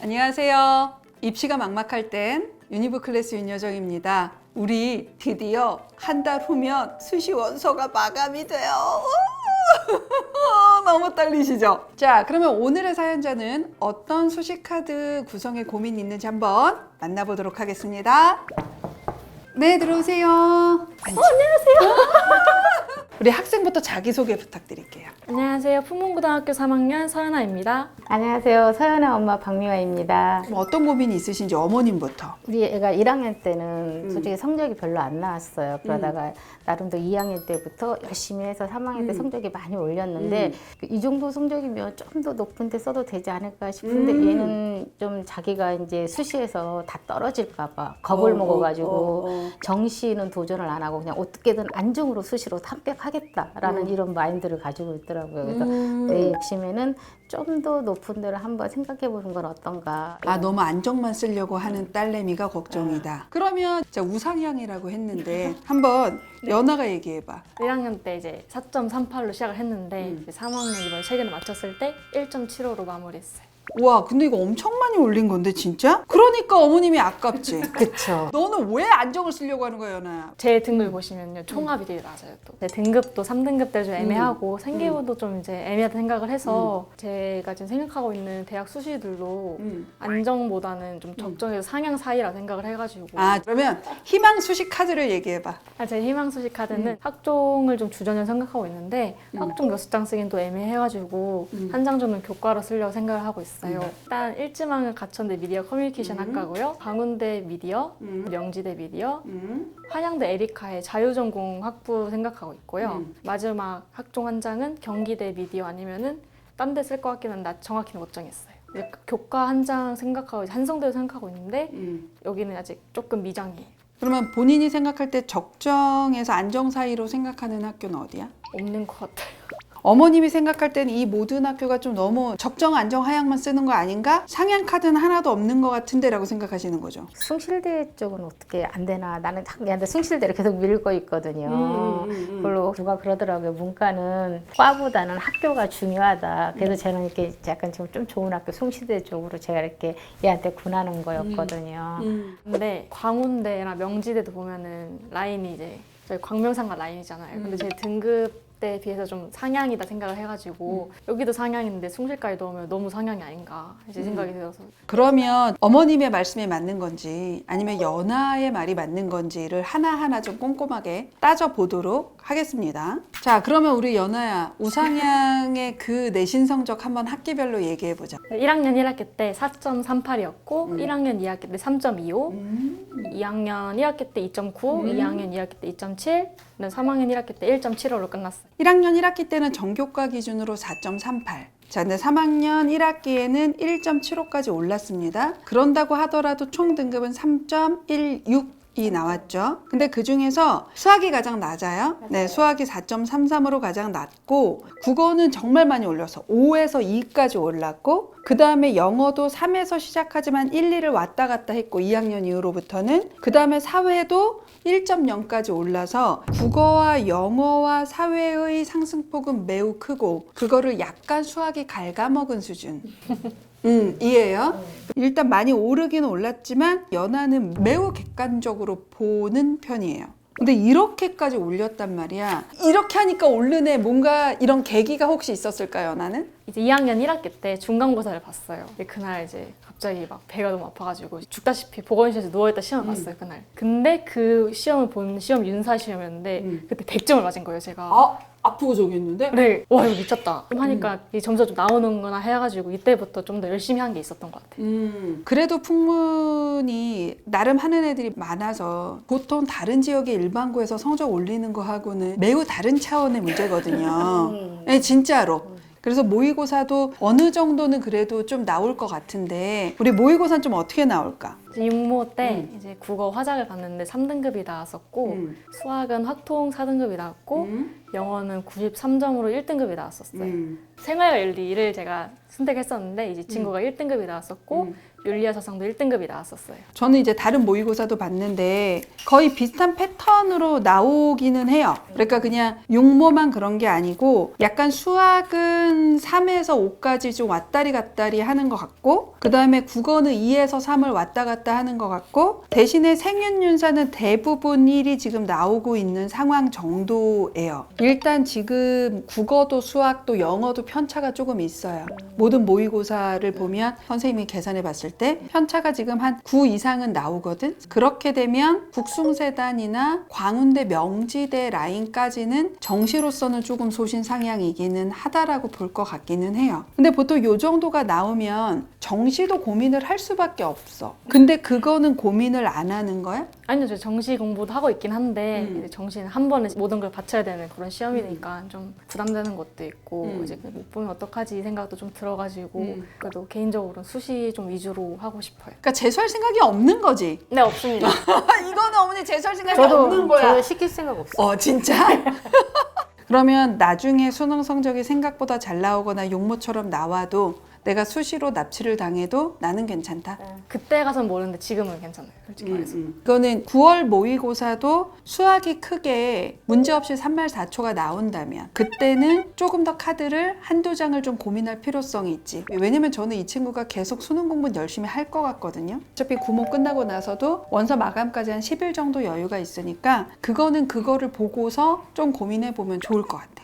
안녕하세요. 입시가 막막할 땐 유니브 클래스 윤여정입니다. 우리 드디어 한 달 후면 수시 원서가 마감이 돼요. 너무 떨리시죠? 자, 그러면 오늘의 사연자는 어떤 수시 카드 구성에 고민이 있는지 한번 만나보도록 하겠습니다. 네, 들어오세요. 안녕하세요. 우리 학생부터 자기소개 부탁드릴게요. 안녕하세요. 풍문고등학교 3학년 서연아입니다. 안녕하세요. 서연아 엄마 박미화입니다. 그럼 어떤 고민이 있으신지 어머님부터. 우리 애가 1학년 때는 솔직히 성적이 별로 안 나왔어요. 그러다가 나름대로 2학년 때부터 열심히 해서 3학년 때 성적이 많이 올렸는데 이 정도 성적이면 좀 더 높은 데 써도 되지 않을까 싶은데 얘는 좀 자기가 이제 수시에서 다 떨어질까 봐 겁을 먹어가지고 정시는 도전을 안 하고 그냥 어떻게든 안중으로 수시로 합격하겠다라는 이런 마인드를 가지고 있더라고요. 그래서 내 욕심에는 좀 더 높은 데를 한번 생각해 보는 건 어떤가. 아, 너무 안정만 쓰려고 하는 딸내미가 걱정이다. 그러면 제가 우상향이라고 했는데 한번 연아가 얘기해봐. 1학년 때 이제 4.38로 시작을 했는데 이제 3학년 이번 최근에 맞췄을 때 1.75로 마무리했어요. 와, 근데 이거 엄청 많이 올린 건데 진짜? 그러니까 어머님이 아깝지. 그쵸. 너는 왜 안정을 쓰려고 하는 거야, 연아야? 제 등급을 보시면요. 총합이 되게 낮아요. 또. 제 등급도 3등급대로 좀 애매하고 생계부도 좀 이제 애매하다 생각을 해서 제가 지금 생각하고 있는 대학 수시들도 안정보다는 좀 적정해서 상향 사이라 생각을 해가지고 아, 그러면 희망 수시 카드를 얘기해봐. 제 희망 수시 카드는 학종을 좀 주전을 생각하고 있는데 학종 6장 쓰긴 또 애매해가지고 한 장 정도는 교과로 쓰려고 생각을 하고 있어요. 일단 일지망은 가천대 미디어 커뮤니케이션 학과고요. 강운대 미디어, 명지대 미디어, 한양대 에리카의 자유전공 학부 생각하고 있고요. 마지막 학종 한 장은 경기대 미디어 아니면은 딴 데 쓸 것 같기는 한데 정확히는 못 정했어요. 교과 한 장 생각하고 한성대로 생각하고 있는데 여기는 아직 조금 미정이에요. 그러면 본인이 생각할 때 적정에서 안정 사이로 생각하는 학교는 어디야? 없는 것 같아요. 어머님이 생각할 때는 이 모든 학교가 좀 너무 적정, 안정, 하향만 쓰는 거 아닌가? 상향 카드는 하나도 없는 것 같은데 라고 생각하시는 거죠. 숭실대 쪽은 어떻게 안 되나. 나는 얘한테 숭실대를 계속 밀고 있거든요. 그걸로 누가 그러더라고요. 문과는 과보다는 학교가 중요하다. 그래서 저는 이렇게 약간 지금 좀 좋은 학교 숭실대 쪽으로 제가 이렇게 얘한테 군하는 거였거든요. 근데 광운대나 명지대도 보면은 라인이 이제 저희 광명상가 라인이잖아요. 근데 제 등급 때 비해서 좀 상향이다 생각을 해가지고 여기도 상향인데 숭실까지 넣으면 너무 상향이 아닌가 이제 생각이 들어서 그러면 어머님의 말씀이 맞는 건지 아니면 연아의 말이 맞는 건지를 하나하나 좀 꼼꼼하게 따져보도록 하겠습니다. 자, 그러면 우리 연아야, 우상향의 그 내신 성적 한번 학기별로 얘기해보자. 1학년 1학기 때 4.38이었고 1학년 2학기 때 3.25 2학년 1학기 때 2.9 2학년 2학기 때 2.7 3학년 1학기 때 1.75로 끝났어요. 1학년 1학기 때는 전교과 기준으로 4.38. 자, 근데 3학년 1학기에는 1.75까지 올랐습니다. 그런다고 하더라도 총 등급은 3.16이 나왔죠. 근데 그 중에서 수학이 가장 낮아요. 네, 수학이 4.33으로 가장 낮고 국어는 정말 많이 올려서 5에서 2까지 올랐고 그 다음에 영어도 3에서 시작하지만 1, 2를 왔다 갔다 했고 2학년 이후로부터는 그 다음에 사회도 1.0까지 올라서 국어와 영어와 사회의 상승폭은 매우 크고 그거를 약간 수학이 갉아먹은 수준. 이해요? 일단 많이 오르긴 올랐지만 연아는 매우 객관적으로 보는 편이에요. 근데 이렇게까지 올렸단 말이야. 이렇게 하니까 오르네. 뭔가 이런 계기가 혹시 있었을까요, 연아는? 이제 2학년 1학기 때 중간고사를 봤어요. 근데 그날 이제 갑자기 막 배가 너무 아파가지고 죽다시피 보건실에서 누워있다 시험을 봤어요, 그날. 근데 그 시험을 본 시험 윤사 시험이었는데 그때 100점을 맞은 거예요, 제가. 아, 아프고 저기 있는데? 네, 와 이거 미쳤다. 좀 하니까 이 점수가 좀 나오는구나 해가지고 이때부터 좀 더 열심히 한 게 있었던 것 같아요. 그래도 풍문이 나름 하는 애들이 많아서 보통 다른 지역의 일반고에서 성적 올리는 거하고는 매우 다른 차원의 문제거든요. 네, 진짜로. 그래서 모의고사도 어느 정도는 그래도 좀 나올 것 같은데 우리 모의고사는 좀 어떻게 나올까? 이제 육모 때 이제 국어 화작을 봤는데 3등급이 나왔었고 수학은 확통 4등급이 나왔고 영어는 93점으로 1등급이 나왔었어요. 생활윤리를 제가 선택했었는데 이제 친구가 1등급이 나왔었고 윤리와 서상도 1등급이 나왔었어요. 저는 이제 다른 모의고사도 봤는데 거의 비슷한 패턴으로 나오기는 해요. 그러니까 그냥 육모만 그런 게 아니고 약간 수학은 3에서 5까지 좀 왔다리 갔다리 하는 것 같고 그 다음에 국어는 2에서 3을 왔다 갔다 하는 것 같고 대신에 생윤윤사는 대부분 1이 지금 나오고 있는 상황 정도예요. 일단 지금 국어도 수학도 영어도 편차가 조금 있어요. 모든 모의고사를 보면 선생님이 계산해 봤을 때 편차가 지금 한 9 이상은 나오거든. 그렇게 되면 국숭세단이나 광운대 명지대 라인까지는 정시로서는 조금 소신상향이기는 하다라고 볼 것 같기는 해요. 근데 보통 요 정도가 나오면 정시도 고민을 할 수밖에 없어. 근데 그거는 고민을 안 하는 거야? 아니요, 저 정시 공부도 하고 있긴 한데 이제 정시는 한 번에 모든 걸 바쳐야 되는 그런 시험이니까 좀 부담되는 것도 있고 이제 못 보면 어떡하지 이 생각도 좀 들어가지고 그래도 개인적으로는 수시 좀 위주로 하고 싶어요. 그러니까 재수할 생각이 없는 거지. 네, 없습니다. 이거는 어머니 재수할 생각이 없는 거야. 저도 시킬 생각 없어요. 진짜? 그러면 나중에 수능 성적이 생각보다 잘 나오거나 용모처럼 나와도 내가 수시로 납치를 당해도 나는 괜찮다. 그때 가서는 모르는데 지금은 괜찮아요, 솔직히 말해서. 이거는 9월 모의고사도 수학이 크게 문제없이 3말 4초가 나온다면 그때는 조금 더 카드를 한두 장을 좀 고민할 필요성이 있지. 왜냐면 저는 이 친구가 계속 수능 공부는 열심히 할 것 같거든요. 어차피 구모 끝나고 나서도 원서 마감까지 한 10일 정도 여유가 있으니까 그거는 그거를 보고서 좀 고민해 보면 좋을 것 같아.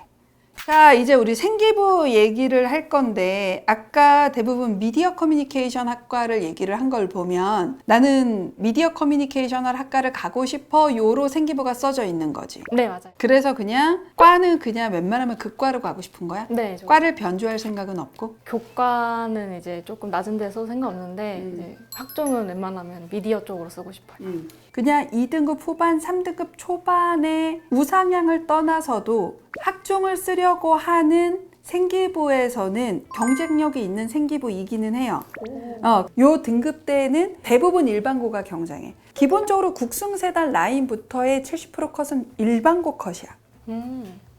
자, 이제 우리 생기부 얘기를 할 건데 아까 대부분 미디어 커뮤니케이션 학과를 얘기를 한 걸 보면 나는 미디어 커뮤니케이션 학과를 가고 싶어 요로 생기부가 써져 있는 거지. 네, 맞아요. 그래서 그냥 과는 그냥 웬만하면 그 과로 가고 싶은 거야? 네, 과를 변주할 생각은 없고? 교과는 이제 조금 낮은 데 써도 상관없는데 이제 학종은 웬만하면 미디어 쪽으로 쓰고 싶어요. 그냥 2등급 후반, 3등급 초반에 우상향을 떠나서도 학종을 쓰려고 하는 생기부에서는 경쟁력이 있는 생기부이기는 해요. 요 등급대에는 대부분 일반고가 경쟁해. 기본적으로 국숭세단 라인부터의 70% 컷은 일반고 컷이야.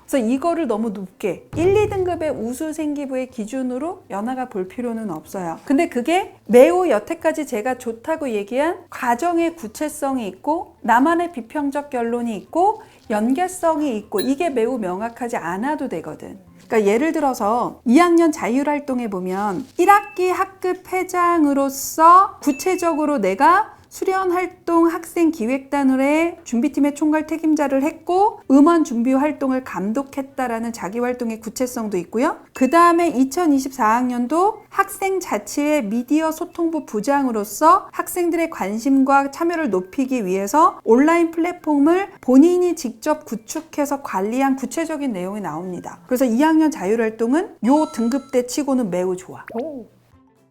그래서 이거를 너무 높게 1, 2등급의 우수 생기부의 기준으로 연하가 볼 필요는 없어요. 근데 그게 매우 여태까지 제가 좋다고 얘기한 과정의 구체성이 있고 나만의 비평적 결론이 있고 연계성이 있고 이게 매우 명확하지 않아도 되거든. 그러니까 예를 들어서 2학년 자율활동에 보면 1학기 학급 회장으로서 구체적으로 내가 수련활동 학생기획단의 준비팀의 총괄 책임자를 했고 음원 준비 활동을 감독했다라는 자기활동의 구체성도 있고요. 그 다음에 2024학년도 학생자치의 미디어 소통부 부장으로서 학생들의 관심과 참여를 높이기 위해서 온라인 플랫폼을 본인이 직접 구축해서 관리한 구체적인 내용이 나옵니다. 그래서 2학년 자율활동은 요 등급대 치고는 매우 좋아.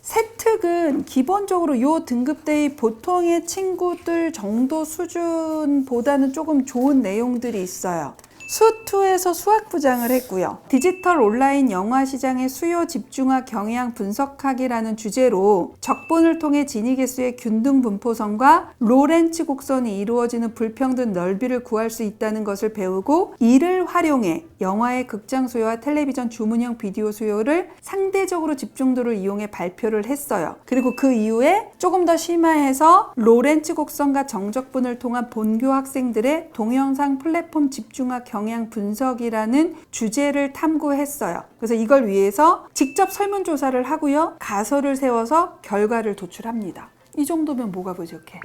세특은 기본적으로 요 등급대의 보통의 친구들 정도 수준보다는 조금 좋은 내용들이 있어요. 수2에서 수학부장을 했고요. 디지털 온라인 영화 시장의 수요 집중화 경향 분석하기라는 주제로 적분을 통해 진위 개수의 균등 분포성과 로렌츠 곡선이 이루어지는 불평등 넓이를 구할 수 있다는 것을 배우고 이를 활용해 영화의 극장 수요와 텔레비전 주문형 비디오 수요를 상대적으로 집중도를 이용해 발표를 했어요. 그리고 그 이후에 조금 더 심화해서 로렌츠 곡선과 정적분을 통한 본교 학생들의 동영상 플랫폼 집중화 경향 분석이라는 주제를 탐구했어요. 그래서 이걸 위해서 직접 설문조사를 하고요. 가설을 세워서 결과를 도출합니다. 이 정도면 뭐가 부족해?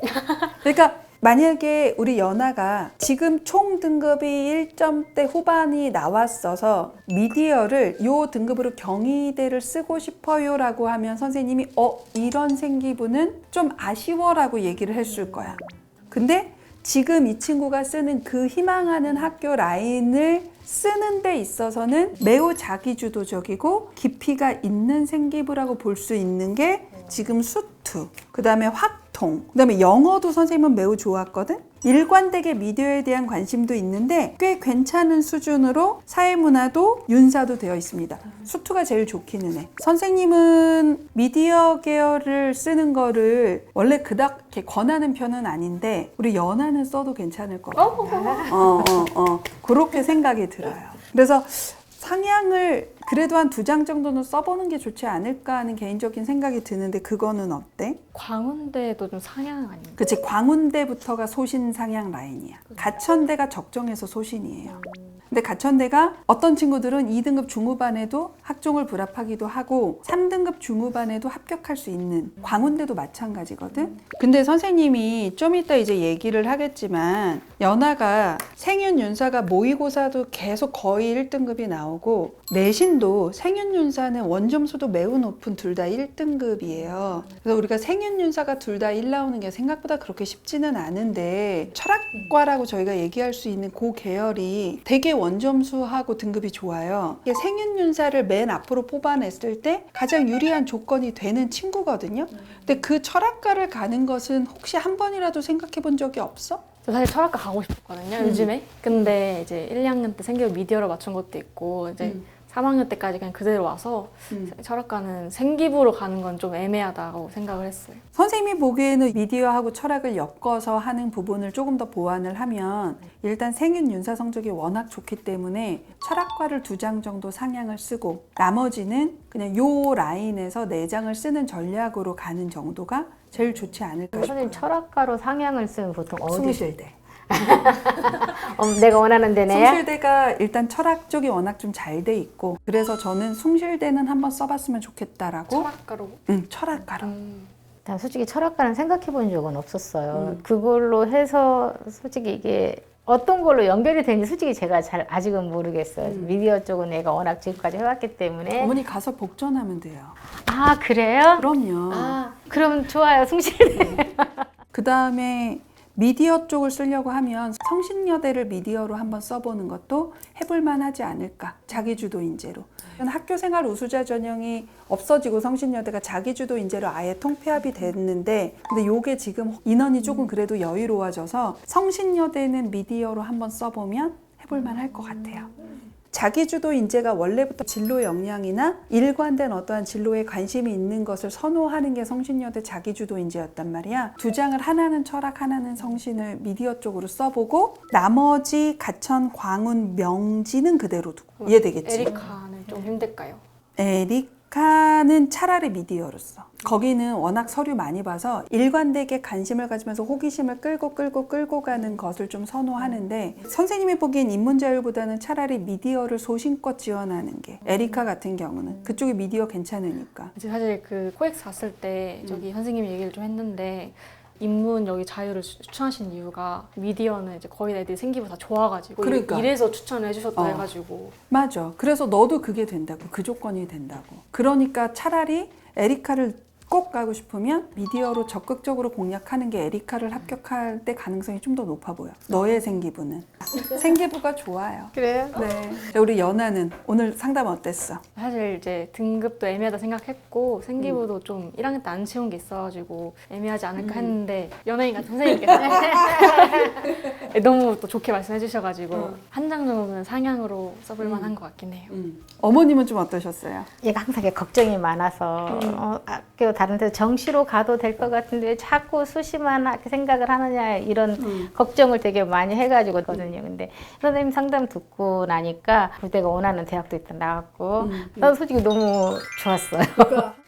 그러니까 만약에 우리 연아가 지금 총 등급이 1점대 후반이 나왔어서 미디어를 요 등급으로 경희대를 쓰고 싶어요 라고 하면 선생님이 이런 생기부는 좀 아쉬워 라고 얘기를 했을 거야. 근데 지금 이 친구가 쓰는 그 희망하는 학교 라인을 쓰는 데 있어서는 매우 자기주도적이고 깊이가 있는 생기부라고 볼 수 있는 게 지금 수2, 그 다음에 확통, 그 다음에 영어도 선생님은 매우 좋았거든? 일관되게 미디어에 대한 관심도 있는데 꽤 괜찮은 수준으로 사회문화도 윤사도 되어 있습니다. 수투가 제일 좋기는 해. 선생님은 미디어 계열을 쓰는 거를 원래 그닥 이렇게 권하는 편은 아닌데 우리 연하는 써도 괜찮을 것 같아요. 그렇게 생각이 들어요. 그래서 상향을 그래도 한 2장 정도는 써보는 게 좋지 않을까 하는 개인적인 생각이 드는데 그거는 어때? 광운대도 좀 상향 아닌가요? 그치, 광운대부터가 소신 상향 라인이야. 가천대가 적정해서 소신이에요. 근데 가천대가 어떤 친구들은 2등급 중후반에도 학종을 불합하기도 하고 3등급 중후반에도 합격할 수 있는, 광운대도 마찬가지거든. 근데 선생님이 좀 이따 이제 얘기를 하겠지만 연하가 생윤윤사가 모의고사도 계속 거의 1등급이 나오고 내신도 생윤윤사는 원점수도 매우 높은 둘 다 1등급이에요. 그래서 우리가 생윤윤사가 둘 다 1 나오는 게 생각보다 그렇게 쉽지는 않은데 철학과라고 저희가 얘기할 수 있는 그 계열이 되게 원점수하고 등급이 좋아요. 이게 생윤윤사를 맨 앞으로 뽑아냈을 때 가장 유리한 조건이 되는 친구거든요. 근데 그 철학과를 가는 것은 혹시 한 번이라도 생각해 본 적이 없어? 저 사실 철학과 가고 싶었거든요, 요즘에. 근데 이제 1, 2학년 때 생기부 미디어로 맞춘 것도 있고 이제 3학년 때까지 그냥 그대로 와서 철학과는 생기부로 가는 건 좀 애매하다고 생각을 했어요. 선생님이 보기에는 미디어하고 철학을 엮어서 하는 부분을 조금 더 보완을 하면 일단 생윤윤사 성적이 워낙 좋기 때문에 철학과를 2장 정도 상향을 쓰고 나머지는 그냥 요 라인에서 4장을 쓰는 전략으로 가는 정도가 제일 좋지 않을까 싶어요. 선생님 철학과로 상향을 쓰면 보통 어디? 숭실대. 내가 원하는 데네요? 숭실대가 일단 철학 쪽이 워낙 좀 잘 돼 있고 그래서 저는 숭실대는 한번 써봤으면 좋겠다라고. 철학과로? 응, 철학과로. 난 솔직히 철학과는 생각해 본 적은 없었어요. 그걸로 해서 솔직히 이게 어떤 걸로 연결이 되는지 솔직히 제가 잘 아직은 모르겠어요. 미디어 쪽은 내가 워낙 지금까지 해왔기 때문에. 어머니 가서 복전하면 돼요. 아 그래요? 그럼요. 그럼 좋아요. 숭실대. 그 다음에 미디어 쪽을 쓰려고 하면 성신여대를 미디어로 한번 써보는 것도 해볼만 하지 않을까. 자기주도 인재로. 학교생활 우수자 전형이 없어지고 성신여대가 자기주도 인재로 아예 통폐합이 됐는데 근데 요게 지금 인원이 조금 그래도 여유로워져서 성신여대는 미디어로 한번 써보면 해볼만 할 것 같아요. 자기주도 인재가 원래부터 진로 역량이나 일관된 어떠한 진로에 관심이 있는 것을 선호하는 게 성신여대 자기주도 인재였단 말이야. 2장을 하나는 철학, 하나는 성신을 미디어 쪽으로 써보고 나머지 가천, 광운, 명지는 그대로 두고. 이해되겠지? 에리카는 좀 힘들까요? 에리카는 차라리 미디어로 써. 거기는 워낙 서류 많이 봐서 일관되게 관심을 가지면서 호기심을 끌고 가는 것을 좀 선호하는데 선생님이 보기엔 인문자율보다는 차라리 미디어를 소신껏 지원하는 게 에리카 같은 경우는 그쪽이 미디어 괜찮으니까. 이제 사실 그 코엑스 갔을 때 저기 선생님이 얘기를 좀 했는데 인문 여기 자유를 추천하신 이유가 미디어는 이제 거의 애들이 생기부 다 좋아가지고 그러니까. 이래서 추천을 해주셨다 해가지고 맞아. 그래서 너도 그게 된다고. 그 조건이 된다고. 그러니까 차라리 에리카를 꼭 가고 싶으면 미디어로 적극적으로 공략하는 게 에리카를 합격할 때 가능성이 좀 더 높아 보여. 너의 생기부는. 생기부가 좋아요. 그래요? 네. 자, 우리 연아는 오늘 상담 어땠어? 사실 이제 등급도 애매하다 생각했고 생기부도 좀 1학년 때 안 채운 게 있어가지고 애매하지 않을까 했는데 연예인 같은 선생님께서 너무 또 좋게 말씀해 주셔가지고 한 장 정도는 상향으로 써볼 만한 것 같긴 해요. 어머님은 좀 어떠셨어요? 얘가 항상 이렇게 걱정이 많아서 학교 다른 데 정시로 가도 될 것 같은데 왜 자꾸 수시만 생각을 하느냐 이런 걱정을 되게 많이 해가지고 거든요. 근데 선생님 상담 듣고 나니까 내가 원하는 대학도 일단 나왔고 나도 솔직히 너무 좋았어요.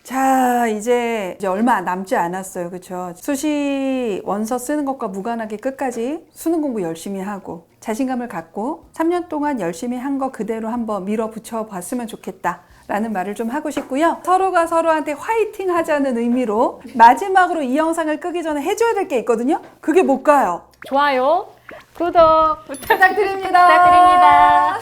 자, 이제 얼마 남지 않았어요. 그렇죠? 수시 원서 쓰는 것과 무관하게 끝까지 수능 공부 열심히 하고 자신감을 갖고 3년 동안 열심히 한 거 그대로 한번 밀어붙여 봤으면 좋겠다. 라는 말을 좀 하고 싶고요. 서로가 서로한테 화이팅 하자는 의미로 마지막으로 이 영상을 끄기 전에 해줘야 될 게 있거든요. 그게 뭘까요? 좋아요. 구독 부탁드립니다. 부탁드립니다.